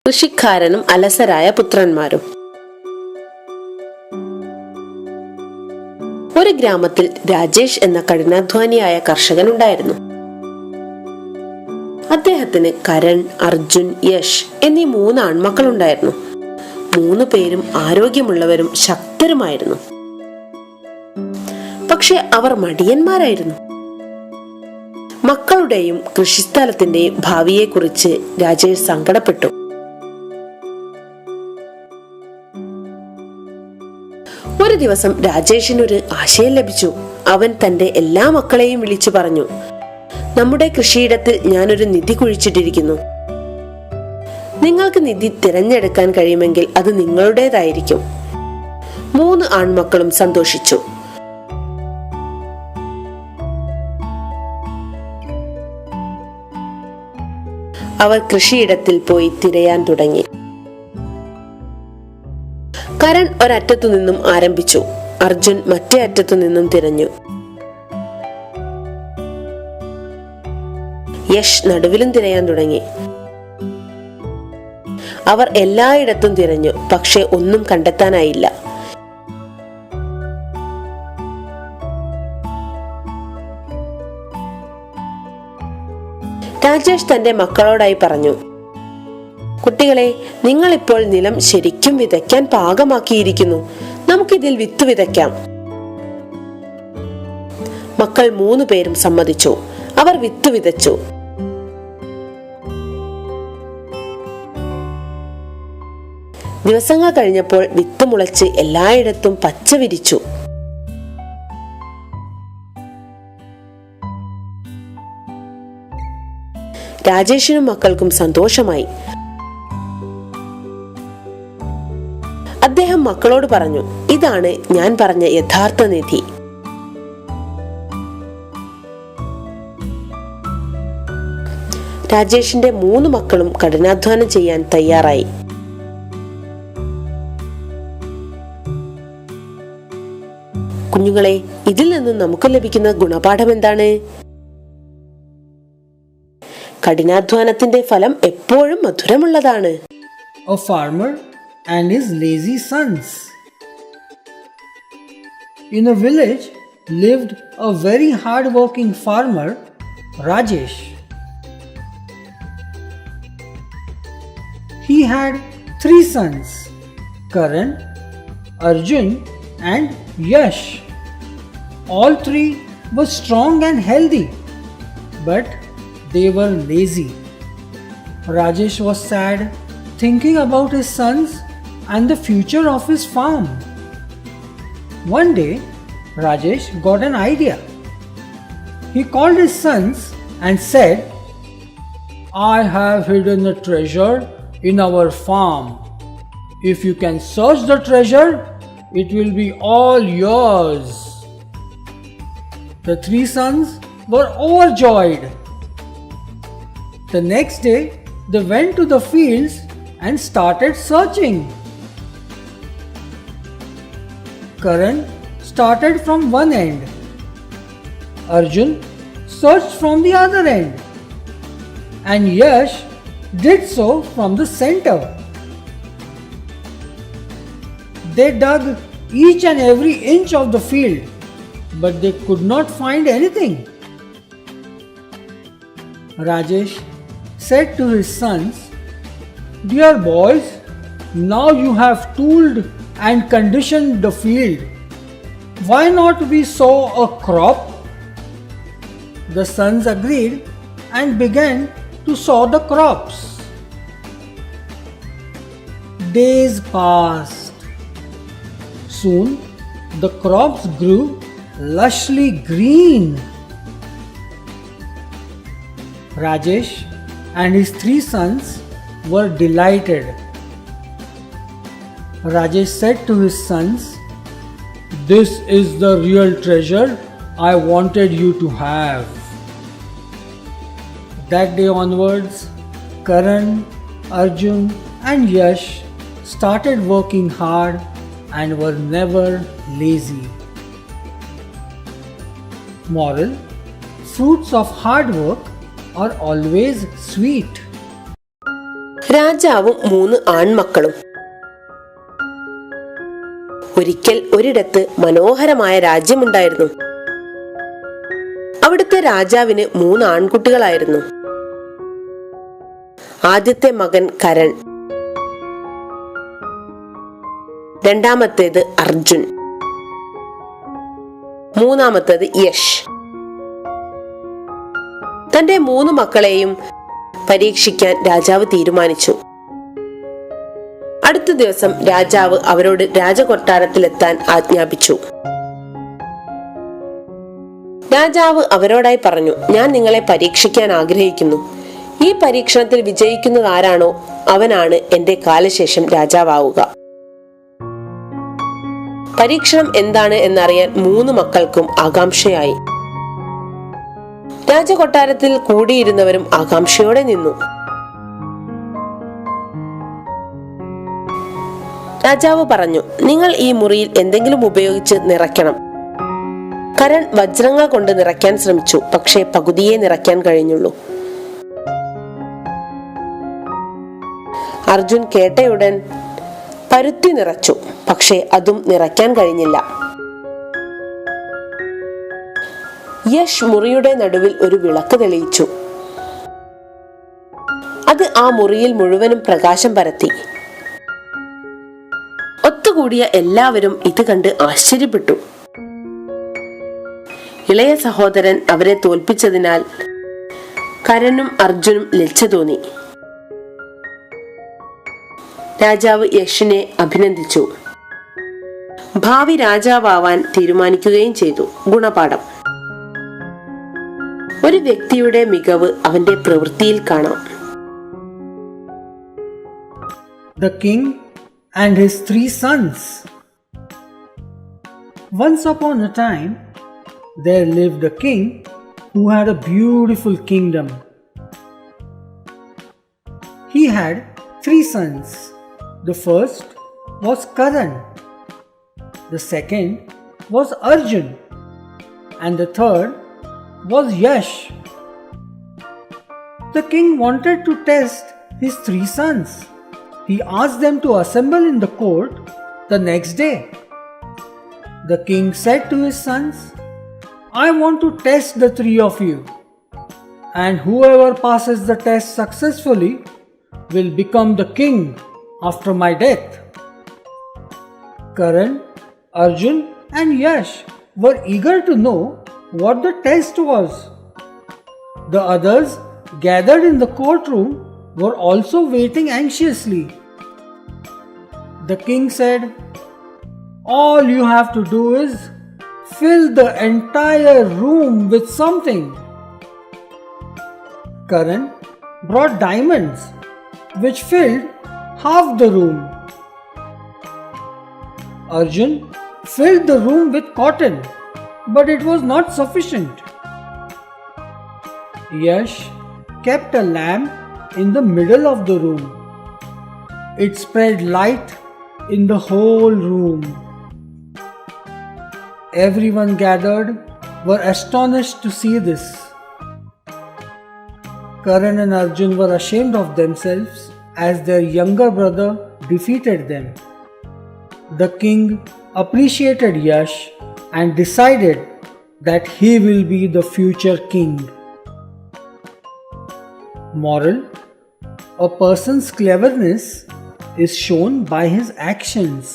കൃഷിക്കാരനും അലസരായ പുത്രന്മാരും. ഒരു ഗ്രാമത്തിൽ രാജേഷ് എന്ന കഠിനാധ്വാനിയായ കർഷകനുണ്ടായിരുന്നു. അദ്ദേഹത്തിന് കരൺ, അർജുൻ, യശ് എന്നീ 3 ആൺമക്കളുണ്ടായിരുന്നു. 3 പേരും ആരോഗ്യമുള്ളവരും ശക്തരുമായിരുന്നു. പക്ഷെ അവർ മടിയന്മാരായിരുന്നു. മക്കളുടെയും കൃഷിസ്ഥലത്തിന്റെയും ഭാവിയെക്കുറിച്ച് രാജേഷ് സങ്കടപ്പെട്ടു. ഒരു ദിവസം രാജേഷിനൊരു ആശയം ലഭിച്ചു. അവൻ തന്റെ എല്ലാ മക്കളെയും വിളിച്ചു പറഞ്ഞു, നമ്മുടെ കൃഷിയിടത്തിൽ ഞാനൊരു നിധി കുഴിച്ചിട്ടിരിക്കുന്നു. നിങ്ങൾക്ക് നിധി തിരഞ്ഞെടുക്കാൻ കഴിയുമെങ്കിൽ അത് നിങ്ങളുടേതായിരിക്കും. 3 ആൺമക്കളും സന്തോഷിച്ചു. അവർ കൃഷിയിടത്തിൽ പോയി തിരയാൻ തുടങ്ങി. കരൺ ഒരറ്റത്തു നിന്നും ആരംഭിച്ചു. അർജുൻ മറ്റേ അറ്റത്തു നിന്നും തിരഞ്ഞു. യശ് നടുവിലും തിരയാൻ തുടങ്ങി. അവർ എല്ലായിടത്തും തിരഞ്ഞു, പക്ഷെ ഒന്നും കണ്ടെത്താനായില്ല. രാജേഷ് തന്റെ മക്കളോടായി പറഞ്ഞു, കുട്ടികളെ, നിങ്ങൾ ഇപ്പോൾ നിലം ശരിക്കും വിതയ്ക്കാൻ പാകമാക്കിയിരിക്കുന്നു. നമുക്കിതിൽ വിത്ത് വിതയ്ക്കാം. മക്കൾ 3 പേരും സമ്മതിച്ചു. അവർ വിത്ത് വിതച്ചു. ദിവസങ്ങൾ കഴിഞ്ഞപ്പോൾ വിത്ത് മുളച്ച് എല്ലായിടത്തും പച്ച വിരിച്ചു. രാജേഷിനും മക്കൾക്കും സന്തോഷമായി. അദ്ദേഹം മക്കളോട് പറഞ്ഞു, ഇതാണ് ഞാൻ പറഞ്ഞ യഥാർത്ഥ നിധി. രാജേഷിന്റെ 3 മക്കളും കഠിനാധ്വാനം ചെയ്യാൻ തയ്യാറായി. കുഞ്ഞുങ്ങളെ, ഇതിൽ നിന്നും നമുക്ക് ലഭിക്കുന്ന ഗുണപാഠം എന്താണ്? കഠിനാധ്വാനത്തിന്റെ ഫലം എപ്പോഴും മധുരമുള്ളതാണ്. A farmer and his lazy sons. In a village lived a very hard-working farmer, Rajesh. He had 3 sons, Karan, Arjun and Yash. All 3 were strong and healthy, but they were lazy. Rajesh was sad, thinking about his sons and the future of his farm. One day, Rajesh got an idea. He called his sons and said, I have hidden a treasure in our farm. If you can search the treasure, it will be all yours. The 3 sons were overjoyed. The next day, they went to the fields and started searching. Karan started from one end. Arjun searched from the other end. And Yash did so from the center. They dug each and every inch of the field, but they could not find anything. Rajesh said to his sons, Dear boys, now you have tooled and conditioned the field. Why not we sow a crop? The sons agreed and began to sow the crops. Days passed. Soon the crops grew lushly green. Rajesh and his 3 sons were delighted. Rajesh said to his sons, This is the real treasure I wanted you to have. That day onwards, Karan, Arjun and Yash started working hard and were never lazy. Moral: fruits of hard work are always sweet. രാജാവും 3 ആൺമക്കളും. ഒരിക്കൽ ഒരിടത്ത് മനോഹരമായ രാജ്യമുണ്ടായിരുന്നു. അവിടുത്തെ രാജാവിന് 3 ആൺകുട്ടികളായിരുന്നു. ആദ്യത്തെ മകൻ കരൺ, രണ്ടാമത്തേത് അർജുൻ, മൂന്നാമത്തേത് യശ്. തന്റെ 3 മക്കളെയും പരീക്ഷിക്കാൻ രാജാവ് തീരുമാനിച്ചു. അടുത്ത ദിവസം രാജാവ് അവരോട് രാജകൊട്ടാരത്തിലെത്താൻ ആജ്ഞാപിച്ചു. രാജാവ് അവരോടായി പറഞ്ഞു, ഞാൻ നിങ്ങളെ പരീക്ഷിക്കാൻ ആഗ്രഹിക്കുന്നു. ഈ പരീക്ഷണത്തിൽ വിജയിക്കുന്നത് ആരാണോ അവനാണ് എന്റെ കാലശേഷം രാജാവാവുക. പരീക്ഷണം എന്താണ് എന്നറിയാൻ 3 മക്കൾക്കും ആകാംക്ഷയായി. രാജകൊട്ടാരത്തിൽ കൂടിയിരുന്നവരും ആകാംക്ഷയോടെ നിന്നു. രാജാവ് പറഞ്ഞു, നിങ്ങൾ ഈ മുറിയിൽ എന്തെങ്കിലും ഉപയോഗിച്ച് നിറയ്ക്കണം. കരൺ വജ്രങ്ങൾ കൊണ്ട് നിറയ്ക്കാൻ ശ്രമിച്ചു, പക്ഷേ പകുതിയെ നിറയ്ക്കാൻ കഴിഞ്ഞുള്ളൂ. അർജുൻ കേട്ടയുടൻ പരുത്തി നിറച്ചു, പക്ഷേ അതും നിറയ്ക്കാൻ കഴിഞ്ഞില്ല. യശ് മുറിയുടെ നടുവിൽ ഒരു വിളക്ക് തെളിയിച്ചു. അത് ആ മുറിയിൽ മുഴുവനും പ്രകാശം പരത്തി. ഒത്തുകൂടിയ എല്ലാവരും ഇത് കണ്ട് ആശ്ചര്യപ്പെട്ടു. ഇളയ സഹോദരൻ അവരെ തോൽപ്പിച്ചതിനാൽ കരനും അർജുനും ലജ്ജ തോന്നി. രാജാവ് യഷിനെ അഭിനന്ദിച്ചു. ഭാവി രാജാവാൻ തീരുമാനിക്കുകയും ചെയ്തു. ഗുണപാഠം: ഒരു വ്യക്തിയുടെ മികവ് അവന്റെ പ്രവൃത്തിയിൽ കാണാം. The king and his 3 sons. Once upon a time, there lived a king who had a beautiful kingdom. He had 3 sons. The first was Karan, the second was Arjun, and the third was Yash. The king wanted to test his 3 sons. He asked them to assemble in the court the next day. The king said to his sons, I want to test the 3 of you, and whoever passes the test successfully will become the king after my death. Karan, Arjun, and Yash were eager to know what the test was. The others gathered in the courtroom were also waiting anxiously. The king said, all you have to do is fill the entire room with something. Karan brought diamonds, which filled half the room. Arjun filled the room with cotton, but it was not sufficient. Yash kept a lamp in the middle of the room. It spread light in the whole room. Everyone gathered were astonished to see this. Karan and Arjun were ashamed of themselves as their younger brother defeated them. The king appreciated Yash and decided that he will be the future king. Moral: a person's cleverness is shown by his actions.